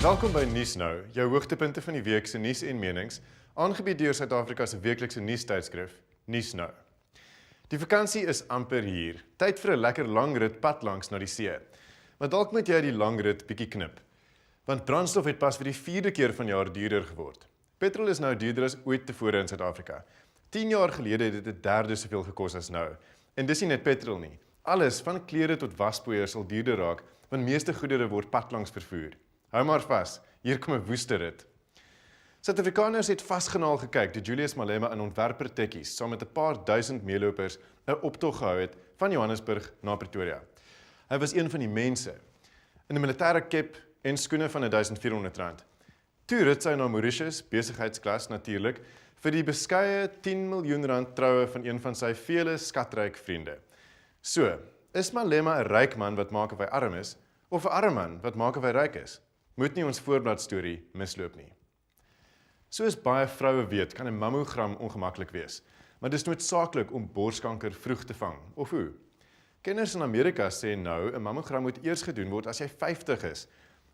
Welkom by Nuus Nou, jou hoogtepunte van die week se nuus en menings, aangebied deur Suid-Afrika se weeklikse nuustydskrif, Nuus Nou. Die vakansie is amper hier. Tyd vir 'n lekker lang rit pad langs na die see. Maar dalk moet jy die lang rit bietjie knip. Want brandstof het pas vir die 4de keer vanjaar duurder geword. Petrol is nou duurder as ooit tevore in Suid-Afrika. 10 jaar gelede het dit 1/3 soveel gekos as nou. En dis nie net petrol nie. Alles van klere tot waspoeier sal duurder raak, want meeste goedere word padlangs vervoer. Hou maar vas, hier kom 'n woeste rit. Suid-Afrikaners het vasgenaal gekyk toe Julius Malema in ontwerper tekkies saam met 'n paar duisend meelopers 'n optog gehou het van Johannesburg na Pretoria. Hy was een van die mense in 'n militêre kep en skoene van R1400. Toe rit sy na Mauritius, besigheidsklas natuurlik, vir die beskeie R10 miljoen troue van een van sy vele skatryk vriende. So, is Malema 'n ryk man wat maak of hy arm is, of 'n arm man wat maak of hy ryk is? Moet nie ons voorbladstorie misloop nie. Soos baie vroue weet, kan 'n mammogram ongemaklik wees, maar dis noodsaaklik om borskanker vroeg te vang, of hoe? Kenners in Amerika sê nou, 'n mammogram moet eers gedoen word as jy 50 is.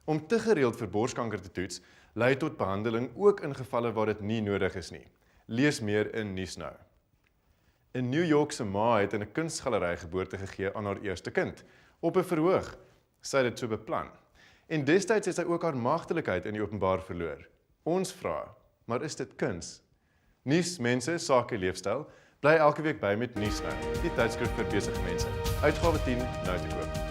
Om te gereeld vir borskanker te toets, lei tot behandeling ook in gevalle waar dit nie nodig is nie. Lees meer in Nuus Nou. 'n New York se ma het in 'n kunsgalery geboorte gegee aan haar eerste kind, op 'n verhoog. Sy het dit so beplan. En destyds het sy ook haar maagdelikheid in die openbaar verloor. Ons vra, maar is dit kuns? Nuus, mense, sake, leefstyl, bly elke week by met Nuus Nou, die tydskrif vir besige mense. Uitgawe 10, nou te koop.